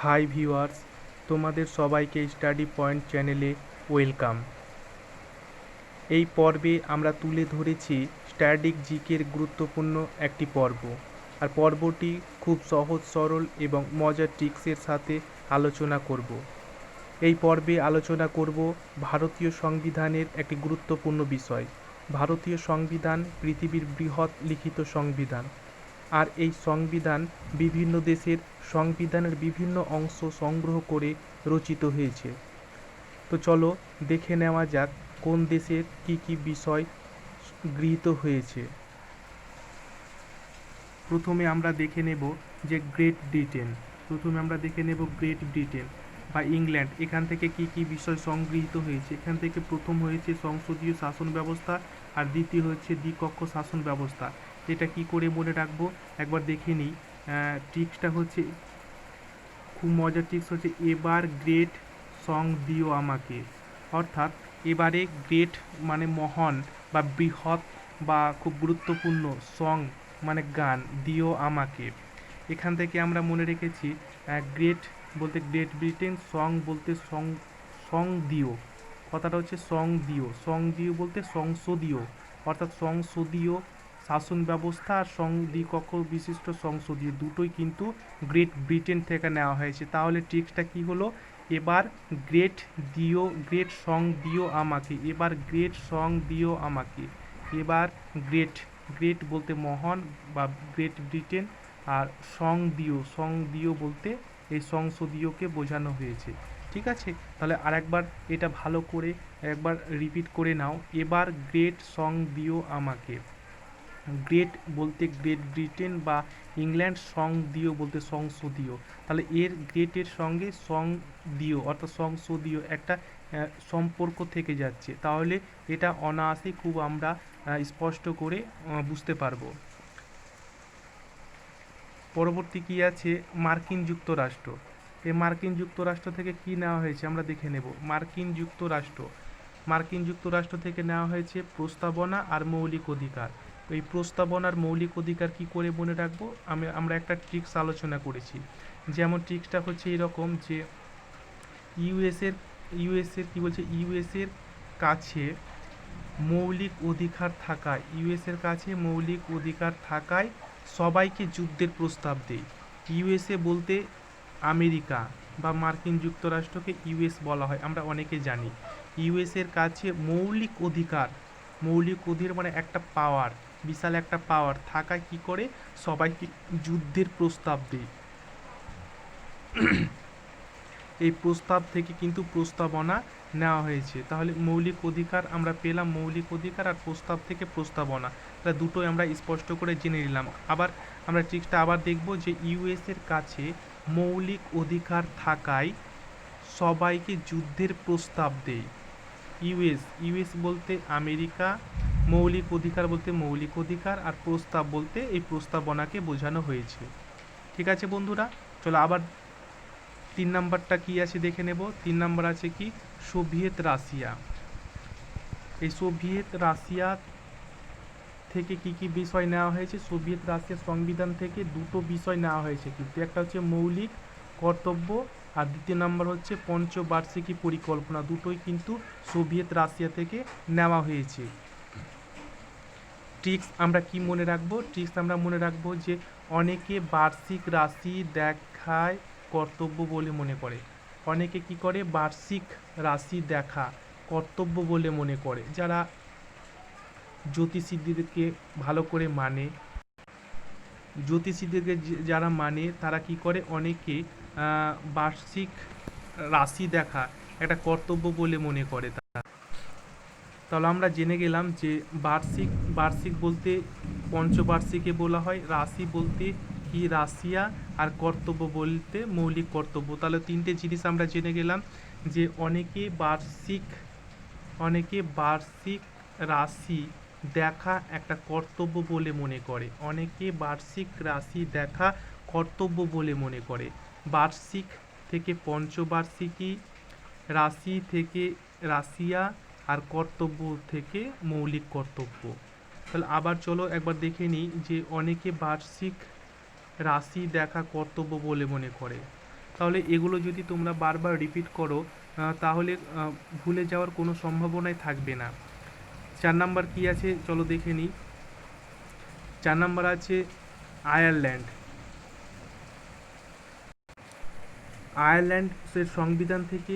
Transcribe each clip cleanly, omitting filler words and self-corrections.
Hi viewers, তোমাদের সবাইকে study point চ্যানেলে ওয়েলকাম। এই পর্বে আমরা তুলে ধরেছি স্ট্যাটিক জিকের গুরুত্বপূর্ণ একটি পর্ব। আর পর্বটি খুব সহজ সরল এবং মজার ট্রিক্সের সাথে আলোচনা করব। এই পর্বে আলোচনা করব ভারতীয় সংবিধানের একটি গুরুত্বপূর্ণ বিষয়। ভারতীয় সংবিধান পৃথিবীর বৃহৎ লিখিত সংবিধান। আর এই সংবিধান বিভিন্ন দেশের সংবিধানের বিভিন্ন অংশ সংগ্রহ করে রচিত হয়েছে। তো চলো দেখে নেওয়া যাক কোন দেশের কি কি বিষয় গৃহীত হয়েছে। প্রথমে আমরা দেখে নেব যে গ্রেট ব্রিটেন বা ইংল্যান্ড, এখান থেকে কি কি বিষয় সংগৃহীত হয়েছে। এখান থেকে প্রথম হয়েছে সংসদীয় শাসন ব্যবস্থা, আর দ্বিতীয় হচ্ছে দ্বিকক্ষ শাসন ব্যবস্থা। এটা কি করে মনে রাখবো একবার দেখে নিই। ট্রিক্সটা হচ্ছে খুব মজার ট্রিক্স হচ্ছে এবার গ্রেট সং দিও আমাকে। অর্থাৎ এবারে গ্রেট মানে মহান বা বৃহৎ বা খুব গুরুত্বপূর্ণ, সং মানে গান, দিও আমাকে। এখান থেকে আমরা মনে রেখেছি গ্রেট বলতে গ্রেট ব্রিটেন, সং বলতে সং সং দিও, কথাটা হচ্ছে সং দিও বলতে সংসদীয়, অর্থাৎ সংসদীয় শাসন ব্যবস্থা আর দ্বিকক্ষ বিশিষ্ট সংসদীয় দুটোই কিন্তু গ্রেট ব্রিটেন থেকে নেওয়া হয়েছে। তাহলে ট্রিক্সটা কি হলো, এবার গ্রেট সং দিও আমাকে, এবার গ্রেট সং দিও আমাকে। এবার গ্রেট বলতে মহান বা গ্রেট ব্রিটেন, আর সং দিও বলতে এই সংসদীয়কে বোঝানো হয়েছে। ঠিক আছে, তাহলে আরেকবার এটা ভালো করে একবার রিপিট করে নাও। এবার গ্রেট সং দিও আমাকে। গ্রেট বলতে গ্রেট ব্রিটেন বা ইংল্যান্ড, সং দিও বলতে সংসদীয়। তাহলে এর গ্রেটের সঙ্গে সং দিও অর্থাৎ সংসদীয় একটা সম্পর্ক থেকে যাচ্ছে। তাহলে এটা অনায়াসেই খুব আমরা স্পষ্ট করে বুঝতে পারবো। পরবর্তী কি আছে, মার্কিন যুক্তরাষ্ট্র। এই মার্কিন যুক্তরাষ্ট্র থেকে কি নেওয়া হয়েছে আমরা দেখে নেব। মার্কিন যুক্তরাষ্ট্র থেকে নেওয়া হয়েছে প্রস্তাবনা আর মৌলিক অধিকার। এই প্রস্তাবনার মৌলিক অধিকার কি করে মনে রাখবো, আমরা একটা ট্রিক্স আলোচনা করেছি। যেমন ট্রিক্সটা হচ্ছে এরকম যে ইউএসের কি বলছে, ইউএসের কাছে মৌলিক অধিকার থাকায় সবাইকে যুদ্ধের প্রস্তাব দেয়। ইউএসএ বলতে আমেরিকা বা মার্কিন যুক্তরাষ্ট্রকে ইউএস বলা হয়, আমরা অনেকে জানি। ইউএসের কাছে মৌলিক অধিকার মানে একটা পাওয়ার, বিশাল একটা পাওয়ার থাকায় কি করে সবাইকে যুদ্ধের প্রস্তাব দেয়। এই প্রস্তাব থেকে কিন্তু প্রস্তাবনা নেওয়া হয়েছে। তাহলে মৌলিক অধিকার আমরা পেলাম, মৌলিক অধিকার আর প্রস্তাব থেকে প্রস্তাবনা, তাহলে দুটোই আমরা স্পষ্ট করে জেনে নিলাম। আবার আমরা ট্রিক্সটা আবার দেখব যে ইউএসের কাছে মৌলিক অধিকার থাকায় সবাইকে যুদ্ধের প্রস্তাব দেয়। ইউএস বলতে আমেরিকা, মৌলিক অধিকার বলতে মৌলিক অধিকার, আর প্রস্তাব বলতে এই প্রস্তাবনাকে বোঝানো হয়েছে। ঠিক আছে বন্ধুরা, চলো আবার 3 নাম্বারটা কি আছে দেখে নেব। 3 নাম্বার আছে কি, সোভিয়েত রাশিয়া। এই সোভিয়েত রাশিয়া থেকে কি কি বিষয় নেওয়া হয়েছে, সোভিয়েত রাশিয়ার সংবিধান থেকে দুটো বিষয় নেওয়া হয়েছে কিন্তু, একটা হচ্ছে মৌলিক কর্তব্য আর দ্বিতীয় নাম্বার হচ্ছে পঞ্চবার্ষিকী পরিকল্পনা। দুটোই কিন্তু সোভিয়েত রাশিয়া থেকে নেওয়া হয়েছে। ট্রিক্স আমরা কি মনে রাখবো, আমরা মনে রাখবো যে অনেকে বার্ষিক রাশি দেখায় কর্তব্য বলে মনে করে। অনেকে কি করে, বার্ষিক রাশি দেখা কর্তব্য বলে মনে করে। যারা জ্যোতিষীদেরকে ভালো করে মানে, যারা মানে তারা কি করে, অনেকে বার্ষিক রাশি দেখা একটা কর্তব্য বলে মনে করে তারা। তাহলে আমরা জেনে গেলাম যে বার্ষিক বলতে পঞ্চবার্ষিকে বলা হয়, রাশি বলতে কি রাশিয়া, আর কর্তব্য বলতে মৌলিক কর্তব্য। তাহলে তিনটে জিনিস আমরা জেনে গেলাম যে অনেকে বার্ষিক রাশি দেখা একটা কর্তব্য বলে মনে করে। অনেকে বার্ষিক রাশি দেখা কর্তব্য বলে মনে করে। বার্ষিক থেকে পঞ্চবার্ষিকী, রাশি থেকে রাশিয়া, আর কর্তব্য থেকে মৌলিক কর্তব্য। তাহলে আবার চলো একবার দেখে নিই যে অনেকে বার্ষিক রাশি দেখা কর্তব্য বলে মনে করে। তাহলে এগুলো যদি তোমরা বারবার রিপিট করো তাহলে ভুলে যাওয়ার কোনো সম্ভাবনাই থাকবে না। 4 নাম্বার কি আছে চলো দেখে নিই। 4 নাম্বার আছে আয়ারল্যান্ড। আয়ারল্যান্ডের সংবিধান থেকে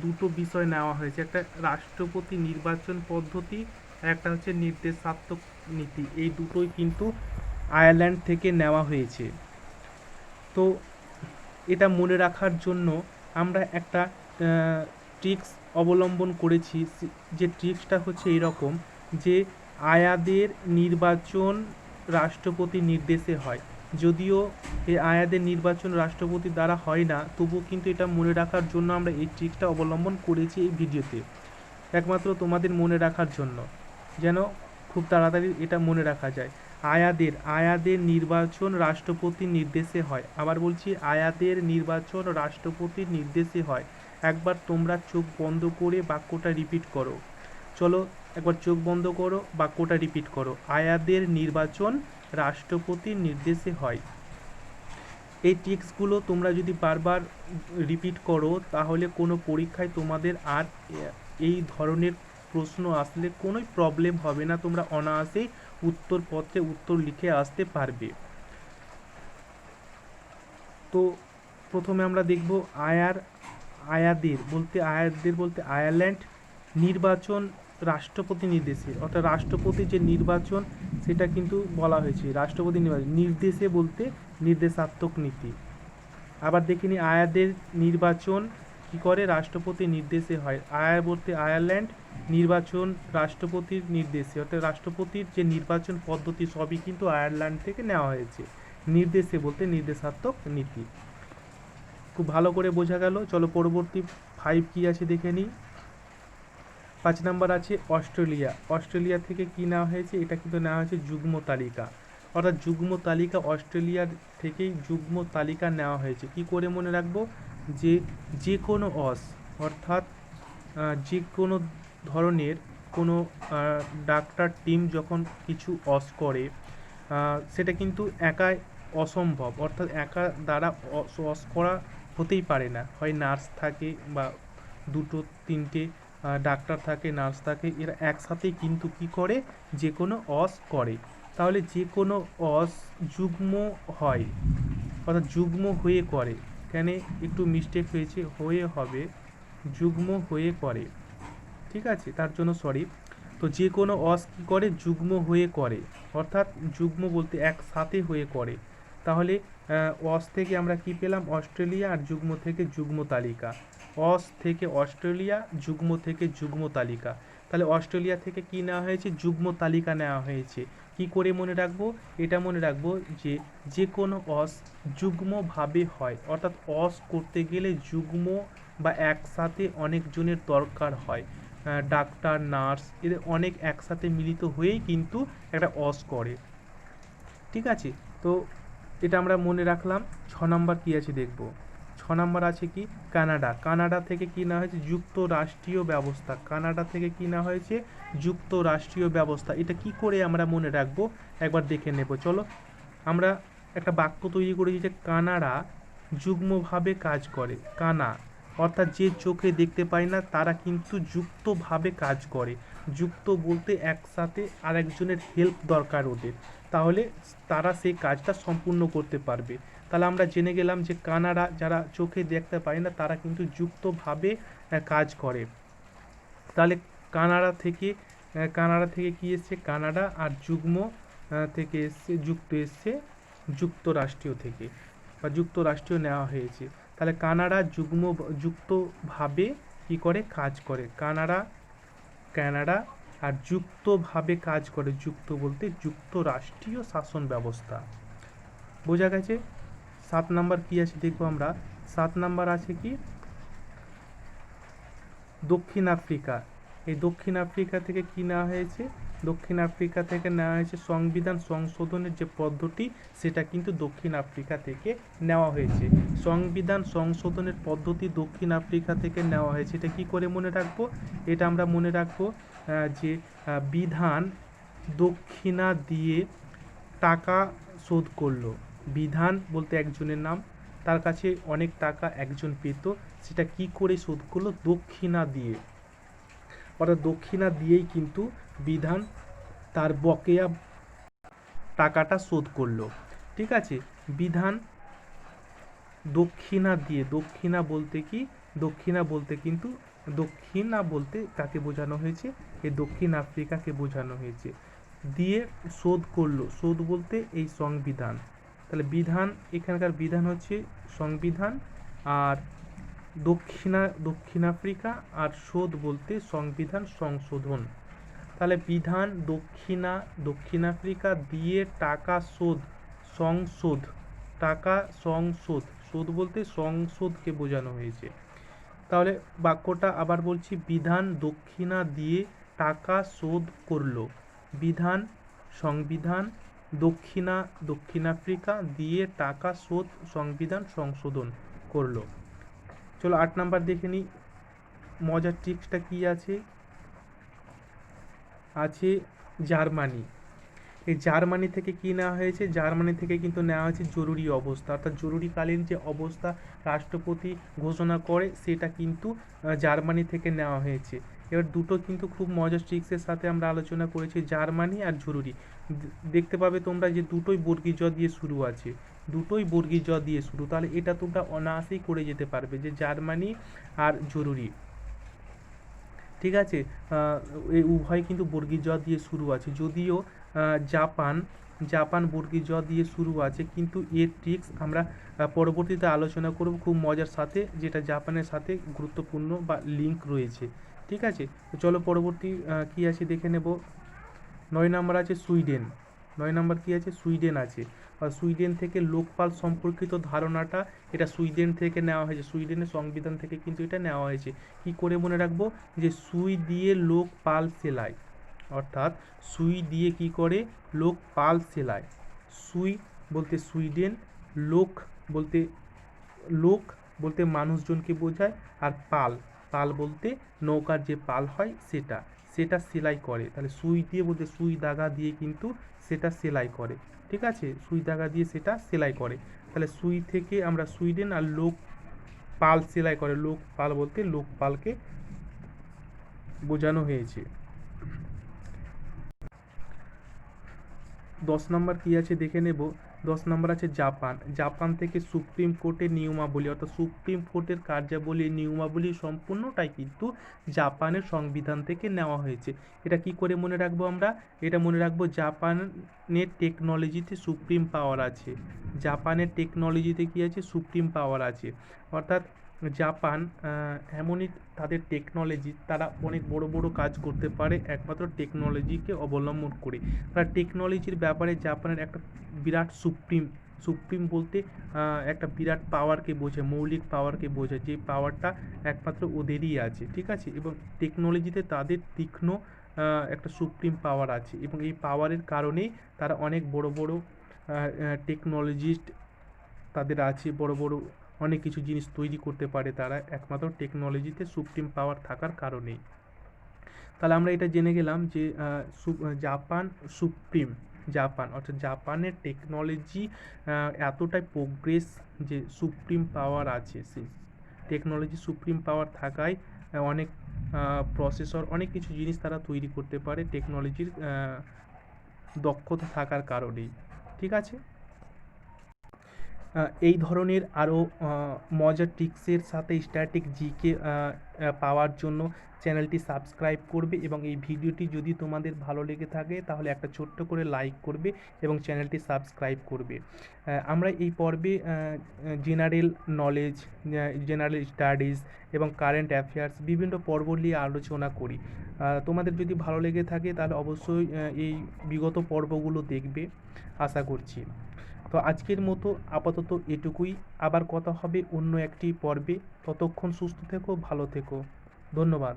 দুটো বিষয় নেওয়া হয়েছে, একটা রাষ্ট্রপতি নির্বাচন পদ্ধতি আর একটা হচ্ছে নির্দেশাত্মক নীতি। এই দুটোই কিন্তু আয়ারল্যান্ড থেকে নেওয়া হয়েছে। তো এটা মনে রাখার জন্য আমরা একটা ট্রিক্স অবলম্বন করেছি, যে ট্রিক্সটা হচ্ছে এরকম যে আয়াদের নির্বাচন রাষ্ট্রপতি নির্দেশে হয়। যদিও এই আয়াদের নির্বাচন রাষ্ট্রপতি দ্বারা হয় না, তবুও কিন্তু এটা মনে রাখার জন্য আমরা এই ট্রিক্সটা অবলম্বন করেছি এই ভিডিওতে, একমাত্র তোমাদের মনে রাখার জন্য, যেন খুব তাড়াতাড়ি এটা মনে রাখা যায়। আয়াদের নির্বাচন রাষ্ট্রপতির নির্দেশে হয়। আবার বলছি, আয়াদের নির্বাচন রাষ্ট্রপতির নির্দেশে হয়। একবার তোমরা চোখ বন্ধ করে বাক্যটা রিপিট করো। চলো একবার চোখ বন্ধ করো, বাক্যটা রিপিট করো। আয়াদের নির্বাচন রাষ্ট্রপতির নির্দেশে হয়। এই ট্রিক্সগুলো তোমরা যদি বারবার রিপিট করো তাহলে কোনো পরীক্ষায় তোমাদের আর এই ধরনের প্রশ্ন আসলে কোনোই প্রবলেম হবে না, তোমরা অনায়াসেই উত্তরপত্রে উত্তর লিখে আসতে পারবে। তো প্রথমে আমরা দেখব আয়াদের বলতে আয়ারল্যান্ড নির্বাচন রাষ্ট্রপতি নির্দেশে, অর্থাৎ রাষ্ট্রপতির যে নির্বাচন সেটা কিন্তু বলা হয়েছে রাষ্ট্রপতি নির্বাচন, নির্দেশে বলতে নির্দেশাত্মক নীতি। আবার দেখিনি আয়াদের নির্বাচন কি করে রাষ্ট্রপতি নির্দেশে হয়। আয়ার বলতে আয়ারল্যান্ড নির্বাচন রাষ্ট্রপতির নির্দেশে, অর্থাৎ রাষ্ট্রপতির যে নির্বাচন পদ্ধতি সবই কিন্তু আয়ারল্যান্ড থেকে নেওয়া হয়েছে। নির্দেশে বলতে নির্দেশাত্মক নীতি। খুব ভালো করে বোঝা গেল। চলো পরবর্তী 5 কি আছে দেখে নিই। 5 নাম্বার আছে অস্ট্রেলিয়া। অস্ট্রেলিয়া থেকে কি নেওয়া হয়েছে, এটা কিন্তু নেওয়া হয়েছে যুগ্ম তালিকা, অর্থাৎ যুগ্ম তালিকা অস্ট্রেলিয়ার থেকেই যুগ্ম তালিকা নেওয়া হয়েছে। কি করে মনে রাখবো, যে কোনো অর্থাৎ যে কোনো ধরনের কোনো ডাক্তার টিম যখন কিছু করে সেটা কিন্তু একাই অসম্ভব, অর্থাৎ একা দ্বারা করা হতেই পারে না। হয় নার্স থাকে বা 2-3টে ডাক্তার থাকে, নার্স থাকে, এরা একসাথেই কিন্তু কি করে যে কোনো করে। তাহলে যে কোনো যুগ্ম হয়, অর্থাৎ যুগ্ম হয়ে করে। কেন একটু মিস্টেক হয়েছে, হয়ে হবে, যুগ্ম হয়ে করে, ঠিক আছে, তার জন্য সরি। তো যে কোনো কী করে যুগ্ম হয়ে করে, অর্থাৎ যুগ্ম বলতে একসাথে হয়ে করে। তাহলে থেকে আমরা কি পেলাম, অস্ট্রেলিয়া, আর যুগ্ম থেকে যুগ্ম তালিকা। থেকে অস্ট্রেলিয়া, যুগ্ম থেকে যুগ্ম তালিকা। তাহলে অস্ট্রেলিয়া থেকে কি নেওয়া হয়েছে, যুগ্ম তালিকা নেওয়া হয়েছে। কি করে মনে রাখবো, এটা মনে রাখবো যে কোনো যুগ্মভাবে হয়, অর্থাৎ করতে গেলে যুগ্ম বা একসাথে অনেকজনের দরকার হয়। ডাক্তার, নার্স, এদের অনেক একসাথে মিলিত হয়েই কিন্তু একটা করে, ঠিক আছে। তো এটা আমরা মনে রাখলাম। 6 নাম্বার কি আছে দেখব। 6 নাম্বার আছে কি কানাডা থেকে কি নেওয়া হয়েছে, যুক্তরাষ্ট্রীয় ব্যবস্থা। কানাডা থেকে কি নেওয়া হয়েছে, যুক্তরাষ্ট্রীয় ব্যবস্থা। এটা কি করে আমরা মনে রাখবো একবার দেখে নেব। চলো আমরা একটা বাক্য তৈরি করেছি যে কানাডা যুগ্মভাবে কাজ করে। অর্থাৎ যে চোখে দেখতে পায় না তারা কিন্তু যুক্তভাবে কাজ করে। যুক্ত বলতে একসাথে আরেকজনের হেল্প দরকার ওদের, তাহলে তারা সেই কাজটা সম্পূর্ণ করতে পারবে। তাহলে আমরা জেনে গেলাম যে কানাডা যারা চোখে দেখতে পায় না তারা কিন্তু যুক্তভাবে কাজ করে। তাহলে কানাডা থেকে কি এসছে, কানাডা, আর যুগ্ম থেকে এসছে এসছে যুক্তরাষ্ট্রীয় থেকে, বা যুক্তরাষ্ট্রীয় নেওয়া হয়েছে। তাহলে কানাডা যুক্তভাবে কি করে কাজ করে, কানাডা আর যুক্তভাবে কাজ করে। যুক্ত বলতে যুক্তরাষ্ট্রীয় শাসন ব্যবস্থা। বোঝা গেছে। 7 নাম্বার কি আছে দেখবো আমরা। 7 নাম্বার আছে কি দক্ষিণ আফ্রিকা। এই দক্ষিণ আফ্রিকা থেকে কি নেওয়া হয়েছে, দক্ষিণ আফ্রিকা থেকে নেওয়া হয়েছে সংবিধান সংশোধনের যে পদ্ধতি সেটা কিন্তু দক্ষিণ আফ্রিকা থেকে নেওয়া হয়েছে। সংবিধান সংশোধনের পদ্ধতি দক্ষিণ আফ্রিকা থেকে নেওয়া হয়েছে। এটা কি করে মনে রাখবো, এটা আমরা মনে রাখবো যে বিধান দক্ষিণা দিয়ে টাকা শোধ করলো। বিধান বলতে একজনের নাম, তার কাছে অনেক টাকা একজন পেত, সেটা কি করে শোধ করলো? দক্ষিণা দিয়ে। অর্থাৎ দক্ষিণা দিয়েই কিন্তু বিধান তার বকেয়া টাকাটা শোধ করলো। ঠিক আছে, বিধান দক্ষিণা দিয়ে, দক্ষিণা বলতে কি? দক্ষিণা বলতে কিন্তু, দক্ষিণা বলতে কাকে বোঝানো হয়েছে? এই দক্ষিণ আফ্রিকাকে বোঝানো হয়েছে। দিয়ে শোধ করলো, শোধ বলতে এই সংবিধান। তাহলে বিধান, এখানকার বিধান হচ্ছে সংবিধান, আর দক্ষিণ আফ্রিকা, আর শোধ বলতে সংবিধান সংশোধন। তাহলে বিধান দক্ষিণ আফ্রিকা দিয়ে টাকা শোধ, সংশোধ, টাকা সংশোধ, শোধ বলতে সংশোধকে বোঝানো হয়েছে। তাহলে বাক্যটা আবার বলছি, বিধান দক্ষিণা দিয়ে টাকা শোধ করলো। বিধান সংবিধান, দক্ষিণ আফ্রিকা দিয়ে টাকা শোধ, সংবিধান সংশোধন করলো। চলো 8 নাম্বার দেখে নিই, মজার ট্রিক্সটা কি আছে। আছে জার্মানি। এই জার্মানি থেকে কি নেওয়া হয়েছে? জার্মানি থেকে কিন্তু নেওয়া হয়েছে জরুরি অবস্থা, অর্থাৎ জরুরিকালীন যে অবস্থা রাষ্ট্রপতি ঘোষণা করে সেটা কিন্তু জার্মানি থেকে নেওয়া হয়েছে। এবার দুটো কিন্তু খুব মজার ট্রিক্সের সাথে আমরা আলোচনা করেছি, জার্মানি আর জরুরি। দেখতে পাবে তোমরা যে দুটোই বর্গীয় জ দিয়ে শুরু আছে, দুটোই বর্গীয় জ দিয়ে শুরু। তাহলে এটা তোমরা অনায়াসেই করে যেতে পারবে যে জার্মানি আর জরুরি। ঠিক আছে, এই উভয় কিন্তু বর্গীয় জ দিয়ে শুরু আছে, যদিও জাপান বর্গীয় জ দিয়ে শুরু আছে, কিন্তু এর ট্রিক্স আমরা পরবর্তীতে আলোচনা করব খুব মজার সাথে, যেটা জাপানের সাথে গুরুত্বপূর্ণ বা লিঙ্ক রয়েছে। ঠিক আছে, তো চলো পরবর্তী কি আছে দেখে নেব। 9 নাম্বার আছে সুইডেন। 9 নাম্বার কি আছে? সুইডেন আছে। আর সুইডেন থেকে লোকপাল সম্পর্কিত ধারণাটা, এটা সুইডেন থেকে নেওয়া হয়েছে, সুইডেনের সংবিধান থেকে কিন্তু এটা নেওয়া হয়েছে। কি করে মনে রাখবো? যে সুই দিয়ে লোক পাল সেলাই, অর্থাৎ সুই দিয়ে কি করে? লোক পাল সেলাই। সুই বলতে সুইডেন, লোক বলতে মানুষজনকে বোঝায়, আর পাল বলতে নৌকার যে পাল হয় সেটা সেলাই করে। তাহলে সুই দিয়ে বলতে সুই দাগা দিয়ে কিন্তু সেটা সেলাই করে। ঠিক আছে, সুই দাগা দিয়ে সেটা সেলাই করে। তাহলে সুই থেকে আমরা সুইডেন, আর লোক পাল সেলাই করে, লোক পাল বলতে লোকপালকে বোঝানো হয়েছে। 10 নম্বর কি আছে দেখে নেব। 10 নম্বর আছে জাপান থেকে সুপ্রিম কোর্টের নিয়মাবলী, অর্থাৎ সুপ্রিম কোর্টের কার্যাবলী, নিয়মাবলী সম্পূর্ণটাই কিন্তু জাপানের সংবিধান থেকে নেওয়া হয়েছে। এটা কি করে মনে রাখবো আমরা? এটা মনে রাখবো জাপানের টেকনোলজিতে সুপ্রিম পাওয়ার আছে, জাপানের টেকনোলজিতে কি আছে? সুপ্রিম পাওয়ার আছে। অর্থাৎ জাপান এমনই তাদের টেকনোলজি, তারা অনেক বড় বড় কাজ করতে পারে একমাত্র টেকনোলজিকে অবলম্বন করে। তারা টেকনোলজির ব্যাপারে জাপানের একটা বিরাট সুপ্রিম বলতে একটা বিরাট পাওয়ারকে বোঝায়, মৌলিক পাওয়ারকে বোঝায়, যে পাওয়ারটা একমাত্র ওদেরই আছে। ঠিক আছে, এবং টেকনোলজিতে তাদের তীক্ষ্ণ একটা সুপ্রিম পাওয়ার আছে, এবং এই পাওয়ারের কারণেই তারা অনেক বড় বড় টেকনোলজিস্ট তাদের আছে, বড় বড় অনেক কিছু জিনিস তৈরি করতে পারে তারা একমাত্র টেকনোলজিতে সুপ্রিম পাওয়ার থাকার কারণেই। তাহলে আমরা এটা জেনে গেলাম যে জাপান সুপ্রিম, অর্থাৎ জাপানের টেকনোলজি এতটাই প্রোগ্রেস যে সুপ্রিম পাওয়ার আছে, সেই টেকনোলজি সুপ্রিম পাওয়ার থাকায় অনেক প্রসেসর, অনেক কিছু জিনিস তারা তৈরি করতে পারে টেকনোলজির দক্ষতা থাকার কারণেই। ঠিক আছে, এই ধরনের আরও মজার ট্রিক্সের সাথে স্ট্যাটিক জিকে পাওয়ার জন্য চ্যানেলটি সাবস্ক্রাইব করবে, এবং এই ভিডিওটি যদি তোমাদের ভালো লেগে থাকে তাহলে একটা ছোট্ট করে লাইক করবে এবং চ্যানেলটি সাবস্ক্রাইব করবে। আমরা এই পর্বে জেনারেল নলেজ, জেনারেল স্টাডিজ এবং কারেন্ট অ্যাফেয়ার্স বিভিন্ন পর্ব নিয়ে আলোচনা করি। তোমাদের যদি ভালো লেগে থাকে তাহলে অবশ্যই এই বিগত পর্বগুলো দেখবে আশা করছি। তো আজকের মতো আপাতত এটুকুই, আবার কথা হবে অন্য একটি পর্বে। ততক্ষণ সুস্থ থেকো, ভালো থেকো, ধন্যবাদ।